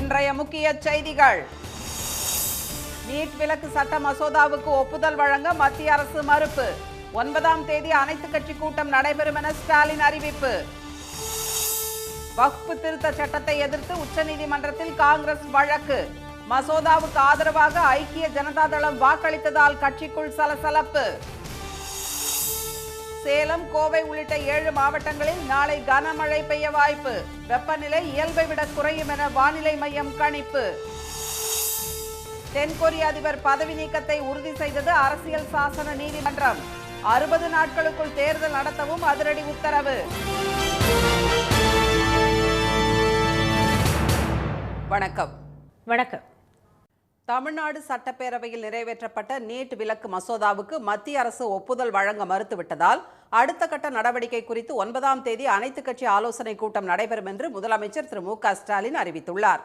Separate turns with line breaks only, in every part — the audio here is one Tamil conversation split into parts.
இன்றைய முக்கிய செய்திகள். நீட் விலக்கு சட்ட மசோதாவுக்கு ஒப்புதல் வழங்க மத்திய அரசு மறுப்பு. 9ஆம் தேதி அனைத்து கட்சி கூட்டம் நடைபெறும் என ஸ்டாலின் அறிவிப்பு. வக்ஃப் திருத்த சட்டத்தை எதிர்த்து உச்சநீதிமன்றத்தில் காங்கிரஸ் வழக்கு. மசோதாவுக்கு ஆதரவாக ஐக்கிய ஜனதா தளம் வாக்களித்ததால் கட்சிக்குள் சலசலப்பு. சேலம், கோவை உள்ளிட்ட 7 மாவட்டங்களில் நாளை கனமழை பெய்ய வாய்ப்பு. வெப்பநிலை இயல்பை விட குறையும் என வானிலை மையம் கணிப்பு. தென்கொரிய அதிபர் பதவி நீக்கத்தை உறுதி செய்தது அரசியல் சாசன நீதிமன்றம். 60 நாட்களுக்குள் தேர்தல் நடத்தவும் அதிரடி உத்தரவு. வணக்கம். தமிழ்நாடு சட்டப்பேரவையில் நிறைவேற்றப்பட்ட நீட் விலக்கு மசோதாவுக்கு மத்திய அரசு ஒப்புதல் வழங்க மறுத்துவிட்டதால் அடுத்த கட்ட நடவடிக்கை குறித்து 9ஆம் தேதி அனைத்து கட்சி ஆலோசனை கூட்டம் நடைபெறும் என்று முதலமைச்சர் திரு மு க ஸ்டாலின் அறிவித்துள்ளார்.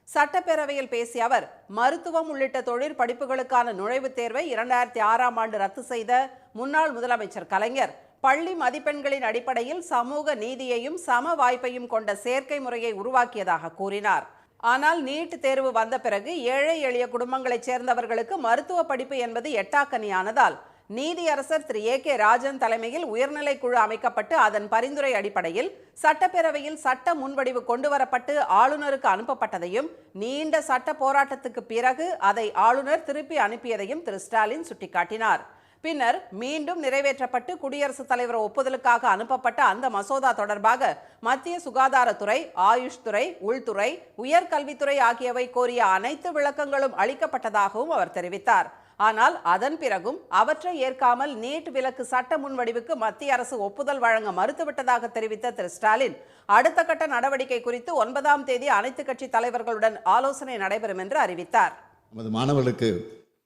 சட்டப்பேரவையில் பேசிய அவர், மருத்துவம் உள்ளிட்ட தொழிற் படிப்புகளுக்கான நுழைவுத் தேர்வை 2006ஆம் ஆண்டு ரத்து செய்த முன்னாள் முதலமைச்சர் கலைஞர் பள்ளி மதிப்பெண்களின் அடிப்படையில் சமூக நீதியையும் சம வாய்ப்பையும் கொண்ட சேர்க்கை முறையை உருவாக்கியதாக கூறினார். ஆனால் நீட் தேர்வு வந்த பிறகு ஏழை எளிய குடும்பங்களைச் சேர்ந்தவர்களுக்கு மருத்துவ படிப்பு என்பது எட்டாக்கனியானதால் நீதியரசர் திரு ஏ.கே. ராஜன் தலைமையில் உயர்நிலை குழு அமைக்கப்பட்டு அதன் பரிந்துரை அடிப்படையில் சட்டப்பேரவையில் சட்ட முன்வடிவு கொண்டுவரப்பட்டு ஆளுநருக்கு அனுப்பப்பட்டதையும் நீண்ட சட்ட போராட்டத்துக்கு பிறகு அதை ஆளுநர் திருப்பி அனுப்பியதையும் திரு ஸ்டாலின் சுட்டிக்காட்டினார். பின்னர் மீண்டும் நிறைவேற்றப்பட்டு குடியரசுத் தலைவர் ஒப்புதலுக்காக அனுப்பப்பட்ட அந்த மசோதா தொடர்பாக மத்திய சுகாதாரத்துறை, ஆயுஷ் துறை, உள்துறை, உயர்கல்வித்துறை ஆகியவை கோரிய அனைத்து விளக்கங்களும் அளிக்கப்பட்டதாகவும் அவர் தெரிவித்தார். ஆனால் அதன் பிறகும் அவற்றை ஏற்காமல் நீட் விலக்கு சட்ட முன்வடிவுக்கு மத்திய அரசு ஒப்புதல் வழங்க மறுத்துவிட்டதாக தெரிவித்த திரு ஸ்டாலின், அடுத்த கட்ட நடவடிக்கை குறித்து 9ஆம் தேதி அனைத்து கட்சி தலைவர்களுடன் ஆலோசனை நடைபெறும் என்று அறிவித்தார்.
நமது மாணவர்களுக்கு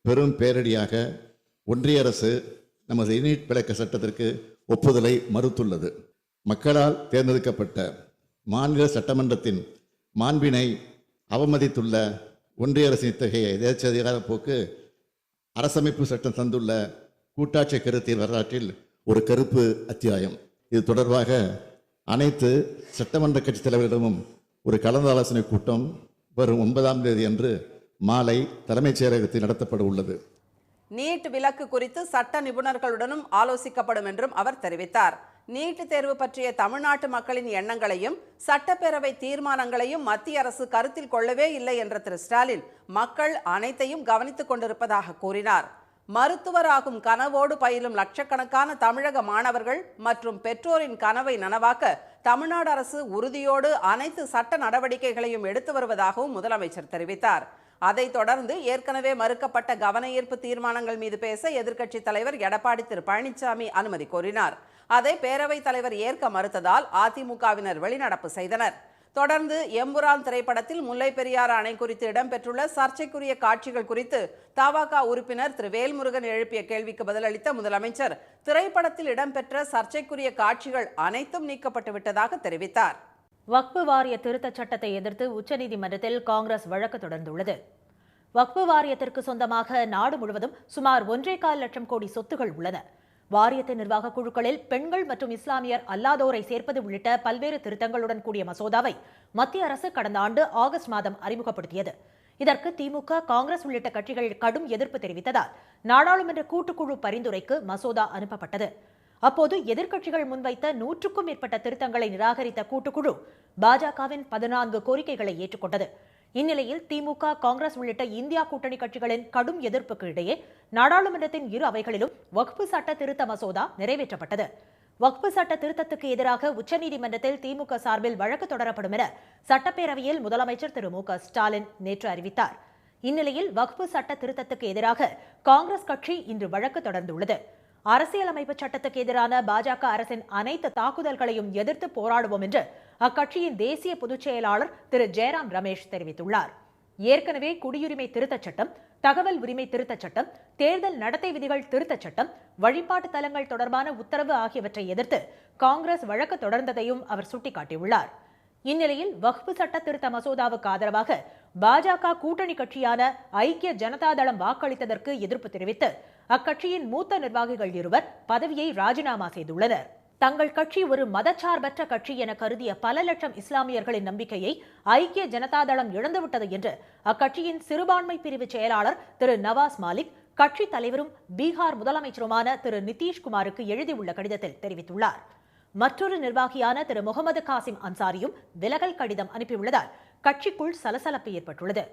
பெரும் பேரடியாக ஒன்றிய அரசு நமது நீட் விலக்கு சட்டத்திற்கு ஒப்புதலை மறுத்துள்ளது. மக்களால் தேர்ந்தெடுக்கப்பட்ட மாநில சட்டமன்றத்தின் மாண்பினை அவமதித்துள்ள ஒன்றிய அரசின் இத்தகைய எதேச்சதிகார போக்கு அரசமைப்பு சட்டம் தந்துள்ள கூட்டாட்சி கருத்தின் வரலாற்றில் ஒரு கருப்பு அத்தியாயம். இது தொடர்பாக அனைத்து சட்டமன்ற கட்சி தலைவர்களிடமும் ஒரு கலந்து ஆலோசனை கூட்டம் வரும் 9ஆம் தேதி அன்று மாலை தலைமைச் செயலகத்தில் நடத்தப்பட உள்ளது.
நீட் விலக்கு குறித்து சட்ட நிபுணர்களுடனும் ஆலோசிக்கப்படும் என்றும் அவர் தெரிவித்தார். நீட் தேர்வு பற்றிய தமிழ்நாட்டு மக்களின் எண்ணங்களையும் சட்டப்பேரவை தீர்மானங்களையும் மத்திய அரசு கருத்தில் கொள்ளவே இல்லை என்ற திரு ஸ்டாலின், மக்கள் அனைத்தையும் கவனித்துக் கொண்டிருப்பதாக கூறினார். மருத்துவராகும் கனவோடு பயிலும் லட்சக்கணக்கான தமிழக மாணவர்கள் மற்றும் பெற்றோரின் கனவை நனவாக்க தமிழ்நாடு அரசு உறுதியோடு அனைத்து சட்ட நடவடிக்கைகளையும் எடுத்து வருவதாகவும் முதலமைச்சர் தெரிவித்தார். அதைத் தொடர்ந்து ஏற்கனவே மறுக்கப்பட்ட கவன ஈர்ப்பு தீர்மானங்கள் மீது பேச எதிர்க்கட்சித் தலைவர் எடப்பாடி திரு பழனிசாமி அனுமதி கோரினார். அதை பேரவைத் தலைவர் ஏற்க மறுத்ததால் அதிமுகவினர் வெளிநடப்பு செய்தனர். தொடர்ந்து எம்புரான் திரைப்படத்தில் முல்லை பெரியாறு அணை குறித்து இடம்பெற்றுள்ள சர்ச்சைக்குரிய காட்சிகள் குறித்து தவாக உறுப்பினர் திரு வேல்முருகன் எழுப்பிய கேள்விக்கு பதிலளித்த முதலமைச்சர், திரைப்படத்தில் இடம்பெற்ற சர்ச்சைக்குரிய காட்சிகள் அனைத்தும் நீக்கப்பட்டு விட்டதாக தெரிவித்தார்.
வக்ஃபு வாரிய திருத்தச் சட்டத்தை எதிர்த்து உச்சநீதிமன்றத்தில் காங்கிரஸ் வழக்கு தொடர்ந்துள்ளது. வக்ஃபு வாரியத்திற்கு சொந்தமாக நாடு முழுவதும் சுமார் 1.25 லட்சம் கோடி சொத்துகள் உள்ளன. வாரியத்தின் நிர்வாக குழுக்களில் பெண்கள் மற்றும் இஸ்லாமியர் அல்லாதோரை சேர்ப்பது உள்ளிட்ட பல்வேறு திருத்தங்களுடன் கூடிய மசோதாவை மத்திய அரசு கடந்த ஆண்டு ஆகஸ்ட் மாதம் அறிமுகப்படுத்தியது. இதற்கு திமுக, காங்கிரஸ் உள்ளிட்ட கட்சிகள் கடும் எதிர்ப்பு தெரிவித்ததால் நாடாளுமன்ற கூட்டுக்குழு பரிந்துரைக்கு மசோதா அனுப்பப்பட்டது. அப்போது எதிர்க்கட்சிகள் முன்வைத்த 100க்கும் மேற்பட்ட திருத்தங்களை நிராகரித்த கூட்டுக்குழு பாஜகவின் 14 கோரிக்கைகளை ஏற்றுக்கொண்டது. இந்நிலையில் திமுக, காங்கிரஸ் உள்ளிட்ட இந்தியா கூட்டணி கட்சிகளின் கடும் எதிர்ப்புக்கு இடையே நாடாளுமன்றத்தின் இரு அவைகளிலும் வக்ஃபு சட்ட திருத்த மசோதா நிறைவேற்றப்பட்டது. வக்ஃபு சட்ட திருத்தத்துக்கு எதிராக உச்சநீதிமன்றத்தில் திமுக சார்பில் வழக்கு தொடரப்படும் என சட்டப்பேரவையில் முதலமைச்சர் திரு மு க ஸ்டாலின் நேற்று அறிவித்தார். இந்நிலையில் வக்ஃபு சட்ட திருத்தத்துக்கு எதிராக காங்கிரஸ் கட்சி இன்று வழக்கு தொடர்ந்துள்ளது. அரசியலமைப்பு சட்டத்துக்கு எதிரான பாஜக அரசின் அனைத்து தாக்குதல்களையும் எதிர்த்து போராடுவோம் என்று அக்கட்சியின் தேசிய பொதுச் செயலாளர் திரு ஜெயராம் ரமேஷ் தெரிவித்துள்ளார். ஏற்கனவே குடியுரிமை திருத்தச் சட்டம், தகவல் உரிமை திருத்தச் சட்டம், தேர்தல் நடத்தை விதிகள் திருத்தச் சட்டம், வழிபாட்டு தலங்கள் தொடர்பான உத்தரவு ஆகியவற்றை எதிர்த்து காங்கிரஸ் வழக்கு தொடர்ந்ததையும் அவர் சுட்டிக்காட்டியுள்ளார். இந்நிலையில் வக்ஃபு சட்ட திருத்த மசோதாவுக்கு ஆதரவாக பாஜக கூட்டணி கட்சியான ஐக்கிய ஜனதா தளம் வாக்களித்ததற்கு எதிர்ப்பு தெரிவித்து அக்கட்சியின் மூத்த நிர்வாகிகள் இருவர் பதவியை ராஜினாமா செய்துள்ளனர். தங்கள் கட்சி ஒரு மதச்சார்பற்ற கட்சி என கருதிய பல லட்சம் இஸ்லாமியர்களின் நம்பிக்கையை ஐக்கிய ஜனதாதளம் இழந்துவிட்டது என்று அக்கட்சியின் சிறுபான்மை பிரிவு செயலாளர் திரு நவாஸ் மாலிக் கட்சி தலைவரும் பீகார் முதலமைச்சருமான திரு நிதிஷ்குமாருக்கு எழுதியுள்ள கடிதத்தில் தெரிவித்துள்ளார். மற்றொரு நிர்வாகியான திரு முகமது காசிம் அன்சாரியும் விலகல் கடிதம் அனுப்பியுள்ளதால் கட்சிக்குள் சலசலப்பு ஏற்பட்டுள்ளது.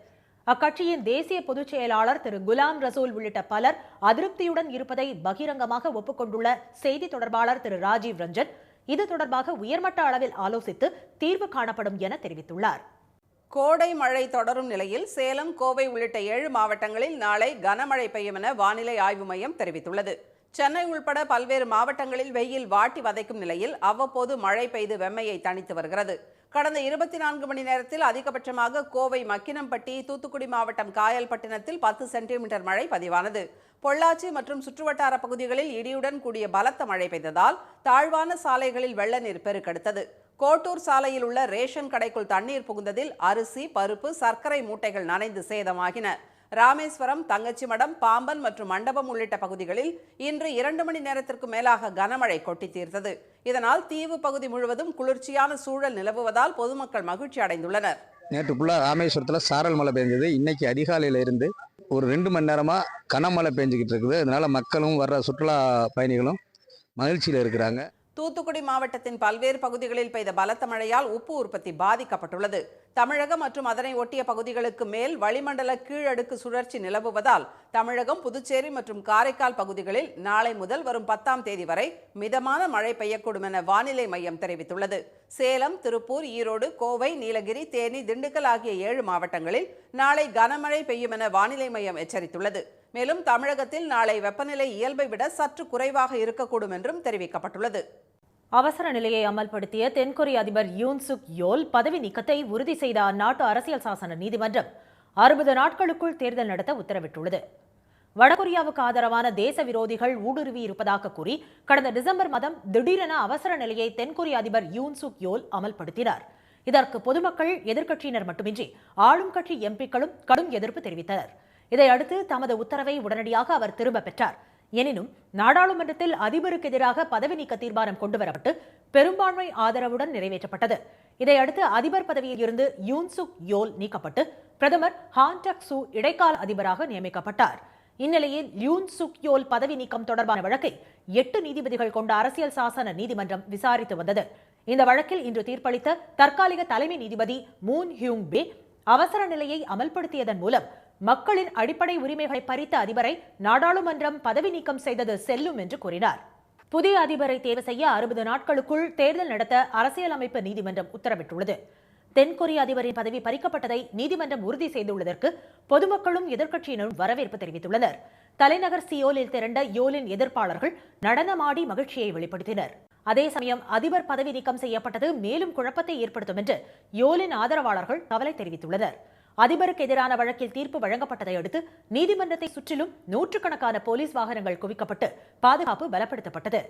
அக்கட்சியின் தேசிய பொதுச் செயலாளர் திரு குலாம் ரசூல் உள்ளிட்ட பலர் அதிருப்தியுடன் இருப்பதை பகிரங்கமாக ஒப்புக்கொண்டுள்ள செய்தி தொடர்பாளர் திரு ராஜீவ் ரஞ்சன் இது தொடர்பாக உயர்மட்ட அளவில் ஆலோசித்து தீர்வு காணப்படும் என தெரிவித்துள்ளார்.
கோடை மழை தொடரும் நிலையில் சேலம், கோவை உள்ளிட்ட 7 மாவட்டங்களில் நாளை கனமழை பெய்யும் என வானிலை ஆய்வு மையம் தெரிவித்துள்ளது. சென்னை உள்பட பல்வேறு மாவட்டங்களில் வெயில் வாட்டி வதைக்கும் நிலையில் அவ்வப்போது மழை பெய்து வெம்மையை தணித்து வருகிறது. கடந்த 24 மணி நேரத்தில் அதிகபட்சமாக கோவை மக்கினம்பட்டி, தூத்துக்குடி மாவட்டம் காயல்பட்டினத்தில் 10 சென்டிமீட்டர் மழை பதிவானது. பொள்ளாச்சி மற்றும் சுற்றுவட்டார பகுதிகளில் இடியுடன் கூடிய பலத்த மழை பெய்ததால் தாழ்வான சாலைகளில் வெள்ள நீர் பெருக்கெடுத்தது. கோட்டூர் சாலையில் உள்ள ரேஷன் கடைக்குள் தண்ணீர் புகுந்ததில் அரிசி, பருப்பு, சர்க்கரை மூட்டைகள் நனைந்து சேதமாகின. ராமேஸ்வரம், தங்கச்சிமடம், பாம்பன் மற்றும் மண்டபம் உள்ளிட்ட பகுதிகளில் இன்று 2 மணி நேரத்திற்கு மேலாக கனமழை கொட்டி தீர்த்தது. இதனால் தீவு பகுதி முழுவதும் குளிர்ச்சியான சூழல் நிலவுவதால் பொதுமக்கள் மகிழ்ச்சி அடைந்துள்ளனர்.
நேற்று ஃபுல்லாக ராமேஸ்வரத்தில் சாரல் மழை பெஞ்சது. இன்னைக்கு அதிகாலையில் இருந்து ஒரு 2 மணி நேரமாக கனமழை பெஞ்சிக்கிட்டு இருக்குது. அதனால மக்களும் வர்ற சுற்றுலா பயணிகளும் மகிழ்ச்சியில் இருக்கிறாங்க.
தூத்துக்குடி மாவட்டத்தின் பல்வேறு பகுதிகளில் பெய்த பலத்த மழையால் உப்பு உற்பத்தி பாதிக்கப்பட்டுள்ளது. தமிழகம் மற்றும் அதனை ஒட்டிய பகுதிகளுக்கு மேல் வளிமண்டல கீழடுக்கு சுழற்சி நிலவுவதால் தமிழகம், புதுச்சேரி மற்றும் காரைக்கால் பகுதிகளில் நாளை முதல் வரும் 10ஆம் தேதி வரை மிதமான மழை பெய்யக்கூடும் என வானிலை மையம் தெரிவித்துள்ளது. சேலம், திருப்பூர், ஈரோடு, கோவை, நீலகிரி, தேனி, திண்டுக்கல் ஆகிய 7 மாவட்டங்களில் நாளை கனமழை பெய்யும் என வானிலை மையம் எச்சரித்துள்ளது. மேலும் தமிழகத்தில் நாளை வெப்பநிலை இயல்பை விட சற்று குறைவாக இருக்கக்கூடும் என்றும் தெரிவிக்கப்பட்டுள்ளது.
அவசர நிலையை அமல்படுத்திய தென்கொரிய அதிபர் யூன் சுக் யோல் பதவி நீக்கத்தை உறுதி செய்த அந்நாட்டு அரசியல் சாசன நீதிமன்றம் 60 நாட்களுக்குள் தேர்தல் நடத்த உத்தரவிட்டுள்ளது. வடகொரியாவுக்கு ஆதரவான தேச விரோதிகள் ஊடுருவி இருப்பதாக கூறி கடந்த டிசம்பர் மாதம் திடீரென அவசர நிலையை தென்கொரிய அதிபர் யூன் சுக் யோல் அமல்படுத்தினார். இதற்கு பொதுமக்கள், எதிர்க்கட்சியினர் மட்டுமின்றி ஆளும் கட்சி எம்பிக்களும் கடும் எதிர்ப்பு தெரிவித்தனர். இதையடுத்து தமது உத்தரவை உடனடியாக அவர் திரும்ப பெற்றார். எனினும் நாடாளுமன்றத்தில் அதிபருக்கு எதிராக பதவி நீக்க தீர்மானம் கொண்டுவரப்பட்டு பெரும்பான்மை ஆதரவுடன் நிறைவேற்றப்பட்டது. இதையடுத்து அதிபர் பதவியில் இருந்து யூன் சுக் யோல் நீக்கப்பட்டு பிரதமர் ஹான் டக் சூ இடைக்கால அதிபராக நியமிக்கப்பட்டார். இந்நிலையில் யூன் சுக் யோல் பதவி நீக்கம் தொடர்பான வழக்கை 8 நீதிபதிகள் கொண்ட அரசியல் சாசன நீதிமன்றம் விசாரித்து வந்தது. இந்த வழக்கில் இன்று தீர்ப்பளித்த தற்காலிக தலைமை நீதிபதி மூன் ஹியூங் பே அவசர நிலையை அமல்படுத்தியதன் மூலம் மக்களின் அடிப்படை உரிமைகளை பறித்த அதிபரை நாடாளுமன்றம் பதவி நீக்கம் செய்தது செல்லும் என்று கூறினார். புதிய அதிபரை தேர்வு செய்ய 60 நாட்களுக்குள் தேர்தல் நடத்த அரசியலமைப்பு நீதிமன்றம் உத்தரவிட்டுள்ளது. தென்கொரிய அதிபரின் பதவி பறிக்கப்பட்டதை நீதிமன்றம் உறுதி செய்துள்ளதற்கு பொதுமக்களும் எதிர்க்கட்சியினரும் வரவேற்பு தெரிவித்துள்ளனர். தலைநகர் சியோலில் திரண்ட யோலின் எதிர்ப்பாளர்கள் நடனமாடி மகிழ்ச்சியை வெளிப்படுத்தினர். அதே சமயம் அதிபர் பதவி நீக்கம் செய்யப்பட்டது மேலும் குழப்பத்தை ஏற்படுத்தும் என்று யோலின் ஆதரவாளர்கள் கவலை தெரிவித்துள்ளனர். அதிபருக்கு எதிரான வழக்கில் தீர்ப்பு வழங்கப்பட்டதை அடுத்து நீதிமன்றத்தை சுற்றிலும் நூற்றுக்கணக்கான போலீஸ் வாகனங்கள் குவிக்கப்பட்டு பாதுகாப்பு பலப்படுத்தப்பட்டது.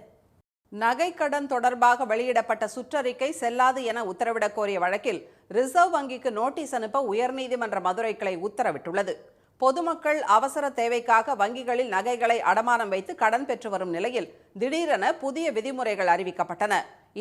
நகைக்கடன் தொடர்பாக வெளியிடப்பட்ட சுற்றறிக்கை செல்லாது என உத்தரவிடக் கோரிய வழக்கில் ரிசர்வ் வங்கிக்கு நோட்டீஸ் அனுப்ப உயர்நீதிமன்ற மதுரை கிளை உத்தரவிட்டுள்ளது. பொதுமக்கள் அவசர தேவைக்காக வங்கிகளில் நகைகளை அடமானம் வைத்து கடன் பெற்று வரும் நிலையில் திடீரென புதிய விதிமுறைகள் அறிவிக்கப்பட்டன.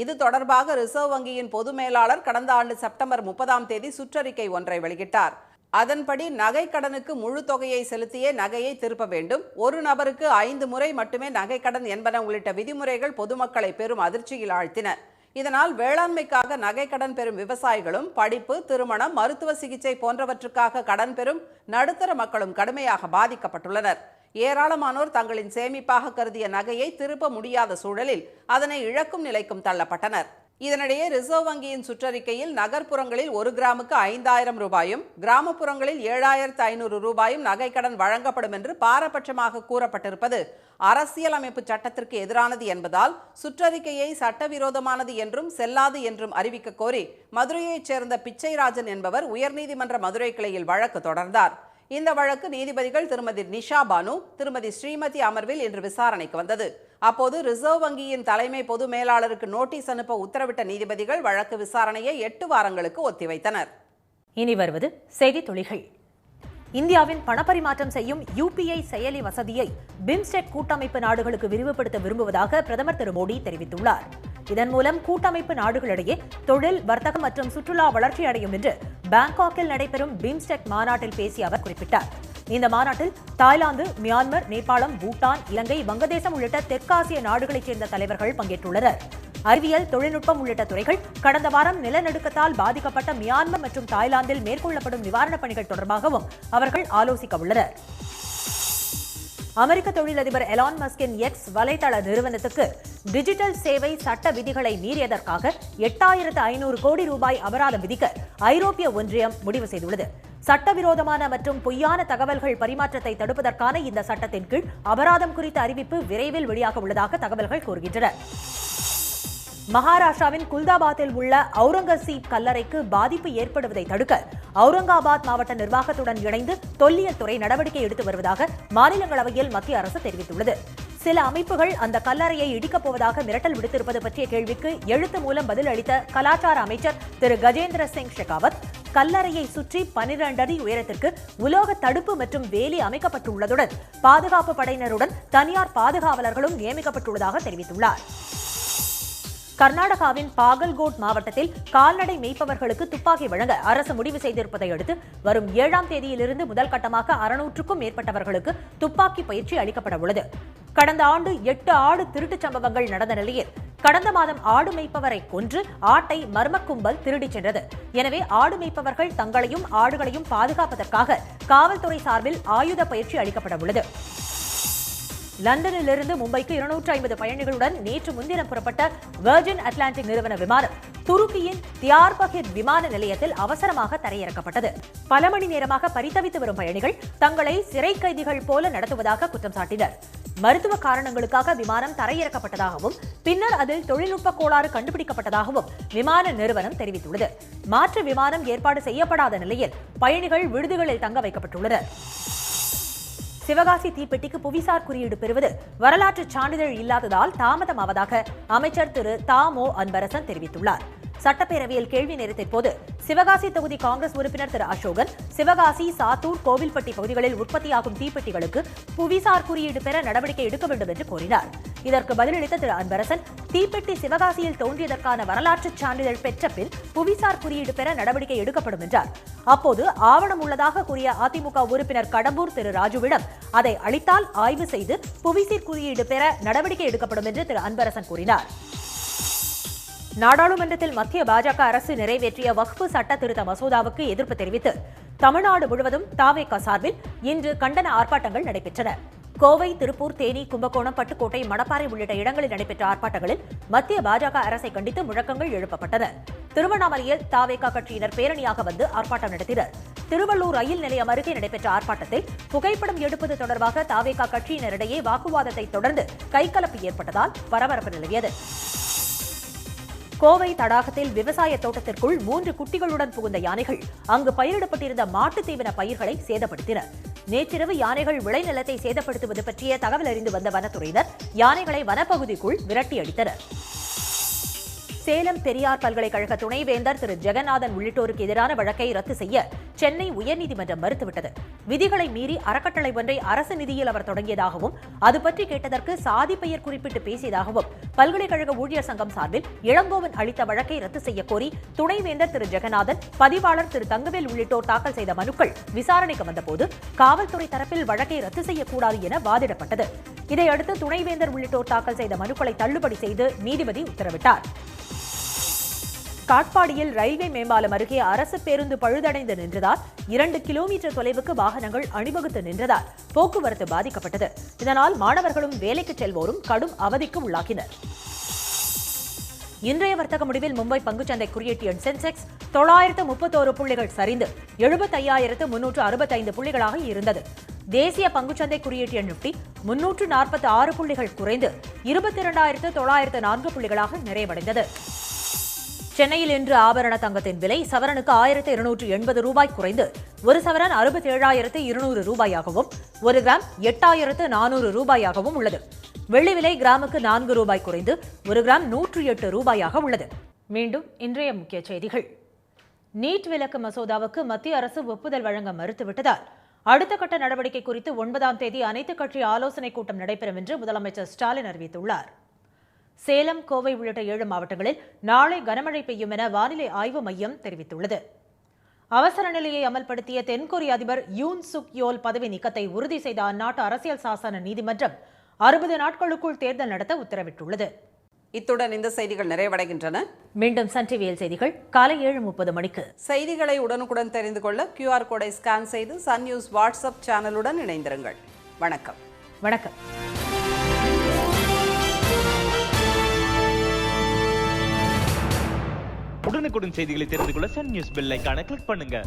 இது தொடர்பாக ரிசர்வ் வங்கியின் பொது மேலாளர் கடந்த ஆண்டு செப்டம்பர் 30ஆம் தேதி சுற்றறிக்கை ஒன்றை வெளியிட்டார். அதன்படி நகை கடனுக்கு முழு தொகையை செலுத்தியே நகையை திருப்ப வேண்டும், ஒரு நபருக்கு 5 முறை மட்டுமே நகைக்கடன் என்பன உள்ளிட்ட விதிமுறைகள் பொதுமக்களை பெரும் அதிர்ச்சியில் ஆழ்த்தின. இதனால் வேளாண்மைக்காக நகைக்கடன் பெறும் விவசாயிகளும், படிப்பு, திருமணம், மருத்துவ சிகிச்சை போன்றவற்றுக்காக கடன் பெறும் நடுத்தர மக்களும் கடுமையாக பாதிக்கப்பட்டுள்ளனர். ஏராளமானோர் தங்களின் சேமிப்பாக கருதிய நகையை திருப்ப முடியாத சூழலில் அதனை இழக்கும் நிலைக்கும் தள்ளப்பட்டனர். இதனிடையே ரிசர்வ் வங்கியின் சுற்றறிக்கையில் நகர்ப்புறங்களில் 1 கிராமுக்கு 5000 ரூபாயும், கிராமப்புறங்களில் 7500 ரூபாயும் நகைக்கடன் வழங்கப்படும் என்று பாரபட்சமாக கூறப்பட்டிருப்பது அரசியலமைப்பு சட்டத்திற்கு எதிரானது என்பதால் சுற்றறிக்கையை சட்டவிரோதமானது என்றும் செல்லாது என்றும் அறிவிக்க கோரி மதுரையைச் சேர்ந்த பிச்சைராஜன் என்பவர் உயர்நீதிமன்ற மதுரை கிளையில் வழக்கு தொடர்ந்தார். இந்த வழக்கு நீதிபதிகள் திருமதி நிஷா பானு, திருமதி ஸ்ரீமதி அமர்வில் இன்று விசாரணைக்கு வந்தது. அப்போது ரிசர்வ் வங்கியின் தலைமை பொது மேலாளருக்கு நோட்டீஸ் அனுப்ப உத்தரவிட்ட நீதிபதிகள் வழக்கு விசாரணையை 8 வாரங்களுக்கு ஒத்திவைத்தனர்.
இனி வருவது செய்தி துளிகள். இந்தியாவின் பணப்பரிமாற்றம் செய்யும் UPI செயலி வசதியை பிம்ஸ்டெக் கூட்டமைப்பு நாடுகளுக்கு விரிவுபடுத்த விரும்புவதாக பிரதமர் திரு மோடி தெரிவித்துள்ளார். இதன் மூலம் கூட்டமைப்பு நாடுகளிடையே தொழில், வர்த்தகம் மற்றும் சுற்றுலா வளர்ச்சி அடையும் என்று பாங்காக்கில் நடைபெறும் பிம்ஸ்டெக் மாநாட்டில் பேசிய அவர் குறிப்பிட்டார். இந்த மாநாட்டில் தாய்லாந்து, மியான்மர், நேபாளம், பூட்டான், இலங்கை, வங்கதேசம் உள்ளிட்ட தெற்காசிய நாடுகளைச் சேர்ந்த தலைவர்கள் பங்கேற்றுள்ளனர். அறிவியல், தொழில்நுட்பம் உள்ளிட்ட துறைகள் கடந்த வாரம் நிலநடுக்கத்தால் பாதிக்கப்பட்ட மியான்மர் மற்றும் தாய்லாந்தில் மேற்கொள்ளப்படும் நிவாரணப் பணிகள் தொடர்பாகவும் அவர்கள் ஆலோசிக்க உள்ளனர். அமெரிக்க தொழிலதிபர் எலான் மஸ்கின் எக்ஸ் வலைதள நிறுவனத்துக்கு டிஜிட்டல் சேவை சட்ட விதிகளை மீறியதற்காக 8500 கோடி ரூபாய் அபராதம் விதிக்க ஐரோப்பிய ஒன்றியம் முடிவு செய்துள்ளது. சட்டவிரோதமான மற்றும் பொய்யான தகவல்கள் பரிமாற்றத்தை தடுப்பதற்கான இந்த சட்டத்தின் கீழ் அபராதம் குறித்த அறிவிப்பு விரைவில் வெளியாக உள்ளதாக தகவல்கள் கூறுகின்றன. மகாராஷ்டிராவின் குல்தாபாத்தில் உள்ள அவுரங்கசீப் கல்லறைக்கு பாதிப்பு ஏற்படுவதை தடுக்க அவுரங்காபாத் மாவட்ட நிர்வாகத்துடன் இணைந்து தொல்லியல் துறை நடவடிக்கை எடுத்து வருவதாக மாநிலங்களவையில் மத்திய அரசு தெரிவித்துள்ளது. சில அமைப்புகள் அந்த கல்லறையை இடிக்கப் போவதாக மிரட்டல் விடுத்திருப்பது பற்றிய கேள்விக்கு எழுத்து மூலம் பதில் அளித்த கலாச்சார அமைச்சர் திரு கஜேந்திர சிங் ஷெகாவத், கல்லறையை சுற்றி 12 அடி உயரத்திற்கு உலோக தடுப்பு மற்றும் வேலி அமைக்கப்பட்டுள்ளதுடன் பாதுகாப்பு படையினருடன் தனியார் பாதுகாவலர்களும் நியமிக்கப்பட்டுள்ளதாக தெரிவித்துள்ளார். கர்நாடகாவின் பாகல்கோட் மாவட்டத்தில் கால்நடை மேய்ப்பவர்களுக்கு துப்பாக்கி வழங்க அரசு முடிவு செய்திருப்பதை அடுத்து வரும் 7ஆம் தேதியிலிருந்து முதல் கட்டமாக 600க்கும் மேற்பட்டவர்களுக்கு துப்பாக்கி பயிற்சி அளிக்கப்பட உள்ளது. கடந்த ஆண்டு 8 ஆடு திருட்டுச் சம்பவங்கள் நடந்த நிலையில் கடந்த மாதம் ஆடு மேய்ப்பவரை கொன்று ஆட்டை மர்ம கும்பல் திருடிச் சென்றது. எனவே ஆடு மேய்ப்பவர்கள் தங்களையும் ஆடுகளையும் பாதுகாப்பதற்காக காவல்துறை சார்பில் ஆயுத பயிற்சி அளிக்கப்பட உள்ளது. லண்டனிலிருந்து மும்பைக்கு 250 பயணிகளுடன் நேற்று முன்தினம் புறப்பட்ட வெர்ஜின் அட்லாண்டிக் நிறுவன விமானம் துருக்கியின் தியார்பகிர் விமான நிலையத்தில் அவசரமாக தரையிறக்கப்பட்டது. பல மணி நேரமாக பரிதவித்து வரும் பயணிகள் தங்களை சிறை கைதிகள் போல நடத்துவதாக குற்றம் சாட்டினர். மருத்துவ காரணங்களுக்காக விமானம் தரையிறக்கப்பட்டதாகவும் பின்னர் அதில் தொழில்நுட்ப கோளாறு கண்டுபிடிக்கப்பட்டதாகவும் விமான நிறுவனம் தெரிவித்துள்ளது. மாற்று விமானம் ஏற்பாடு செய்யப்படாத நிலையில் பயணிகள் விடுதிகளில் தங்க வைக்கப்பட்டுள்ளனர். சிவகாசி தீப்பெட்டிக்கு புவிசார் குறியீடு பெறுவது வரலாற்று சான்றிதழ் இல்லாததால் தாமதமாவதாக அமைச்சர் திரு தாமோ அன்பரசன் தெரிவித்துள்ளார். சட்டப்பேரவையில் கேள்வி நேரத்தின் போது சிவகாசி தொகுதி காங்கிரஸ் உறுப்பினர் திரு அசோகன், சிவகாசி, சாத்தூர், கோவில்பட்டி பகுதிகளில் உற்பத்தியாகும் தீப்பெட்டிகளுக்கு புவிசார் குறியீடு பெற நடவடிக்கை எடுக்க வேண்டும் என்று கோரினார். இதற்கு பதிலளித்த திரு அன்பரசன், தீப்பெட்டி சிவகாசியில் தோன்றியதற்கான வரலாற்று சான்றிதழ் பெற்ற பின் புவிசார் குறியீடு பெற நடவடிக்கை எடுக்கப்படும் என்றார். அப்போது ஆவணம் உள்ளதாக கூறிய அதிமுக உறுப்பினர் கடம்பூர் திரு ராஜுவிடம் அதை அளித்தால் ஆய்வு செய்து புவிசார் குறியீடு பெற நடவடிக்கை எடுக்கப்படும் என்று திரு அன்பரசன் கூறினார். நாடாளுமன்றத்தில் மத்திய பாஜக அரசு நிறைவேற்றிய வக்ஃபு சட்ட திருத்த மசோதாவுக்கு எதிர்ப்பு தெரிவித்து தமிழ்நாடு முழுவதும் தாவேகா சார்பில் இன்று கண்டன ஆர்ப்பாட்டங்கள் நடைபெற்றன. கோவை, திருப்பூர், தேனி, கும்பகோணம், பட்டுக்கோட்டை, மணப்பாறை உள்ளிட்ட இடங்களில் நடைபெற்ற ஆர்ப்பாட்டங்களில் மத்திய பாஜக அரசை கண்டித்து முழக்கங்கள் எழுப்பப்பட்டன. திருவண்ணாமலையில் தாவேகா கட்சியினர் பேரணியாக வந்து ஆர்ப்பாட்டம் நடத்தினர். திருவள்ளூர் ரயில் நிலையம் அருகே நடைபெற்ற ஆர்ப்பாட்டத்தில் புகைப்படம் எடுப்பது தொடர்பாக தாவேகா கட்சியினரிடையே வாக்குவாதத்தை தொடர்ந்து கைகலப்பு ஏற்பட்டதால் பரபரப்பு நிலவியது. கோவை தடாகத்தில் விவசாய தோட்டத்திற்குள் 3 குட்டிகளுடன் புகுந்த யானைகள் அங்கு பயிரிடப்பட்டிருந்த மாட்டுத் தீவன பயிர்களை சேதப்படுத்தின. நேற்றிரவு யானைகள் விளைநிலத்தை சேதப்படுத்துவது பற்றிய தகவல் அறிந்து வந்த வனத்துறையினர் யானைகளை வனப்பகுதிக்குள் விரட்டி அடித்தனர். சேலம் பெரியார் பல்கலைக்கழக துணைவேந்தர் திரு ஜெகநாதன் உள்ளிட்டோருக்கு எதிரான வழக்கை ரத்து செய்ய சென்னை உயர்நீதிமன்றம் மறுத்துவிட்டது. விதிகளை மீறி அறக்கட்டளை ஒன்றை அரசு நிதியில் அவர் தொடங்கியதாகவும் அது பற்றி கேட்டதற்கு சாதி பெயர் குறிப்பிட்டு பேசியதாகவும் பல்கலைக்கழக ஊழியர் சங்கம் சார்பில் இளங்கோவன் அளித்த வழக்கை ரத்து செய்ய கோரி துணைவேந்தர் திரு ஜெகநாதன், பதிவாளர் திரு தங்கவேல் உள்ளிட்டோர் தாக்கல் செய்த மனுக்கள் விசாரணைக்கு வந்தபோது காவல்துறை தரப்பில் வழக்கை ரத்து செய்யக்கூடாது என வாதிடப்பட்டது. இதையடுத்து துணைவேந்தர் உள்ளிட்டோர் தாக்கல் செய்த மனுக்களை தள்ளுபடி செய்து நீதிபதி உத்தரவிட்டார். காட்பாடியில் ரயில்வே மேம்பாலம் அருகே அரசு பேருந்து பழுதடைந்து நின்றதால் 2 கிலோமீட்டர் தொலைவுக்கு வாகனங்கள் அணிவகுத்து நின்றதால் போக்குவரத்து பாதிக்கப்பட்டது. இதனால் மாணவர்களும் வேலைக்கு செல்வோரும் கடும் அவதிக்கு உள்ளாகினர். இன்றைய வர்த்தக முடிவில் மும்பை பங்குச்சந்தை குறியீட்டு எண் சென்செக்ஸ் 931 புள்ளிகள் சரிந்து 75,365 புள்ளிகளாக இருந்தது. தேசிய பங்குச்சந்தை குறியீட்டு எண் நிப்டி 346 புள்ளிகள் குறைந்து 22,904 புள்ளிகளாக நிறைவடைந்தது. சென்னையில் இன்று ஆபரண தங்கத்தின் விலை சவரனுக்கு 1,280 ரூபாய் குறைந்து ஒரு சவரன் 67,200 ரூபாயாகவும் ஒரு கிராம் 8,400 ரூபாயாகவும் உள்ளது. வெள்ளி விலை கிராமுக்கு 4 ரூபாய் குறைந்து ஒரு கிராம் 108 ரூபாயாக உள்ளது. மீண்டும் இன்றைய முக்கிய செய்திகள். நீட் விலக்கு மசோதாவுக்கு மத்திய அரசு ஒப்புதல் வழங்க மறுத்துவிட்டதால் அடுத்த கட்ட நடவடிக்கை குறித்து 9ஆம் தேதி அனைத்துக் கட்சி ஆலோசனைக் கூட்டம் நடைபெறும் என்று முதலமைச்சர் ஸ்டாலின் அறிவித்துள்ளார். சேலம், கோவை உள்ளிட்ட 7 மாவட்டங்களில் நாளை கனமழை பெய்யும் என வானிலை ஆய்வு மையம் தெரிவித்துள்ளது. அவசர நிலையை அமல்படுத்திய தென்கொரிய அதிபர் யூன் சுக் யோல் பதவி நீக்கத்தை உறுதி செய்த அந்நாட்டு அரசியல் சாசன நீதிமன்றம் 60 நாட்களுக்குள் தேர்தல் நடத்த உத்தரவிட்டுள்ளது.
இத்துடன் இந்த செய்திகள் நிறைவடைகின்றன.
மீண்டும் சன் டிவியில் செய்திகள் காலை 7:30 மணிக்கு.
செய்திகளை உடனுக்குடன் தெரிந்து கொள்ள QR கோடை ஸ்கேன் செய்து சன் நியூஸ் வாட்ஸ்அப் சேனலுடன் இணைந்திருங்கள். வணக்கம்.
வணக்கம்.
உடனுக்குடன் செய்திகளை தெரிந்து கொள்ள சன் நியூஸ் பெல் ஐகானை கிளிக் பண்ணுங்க.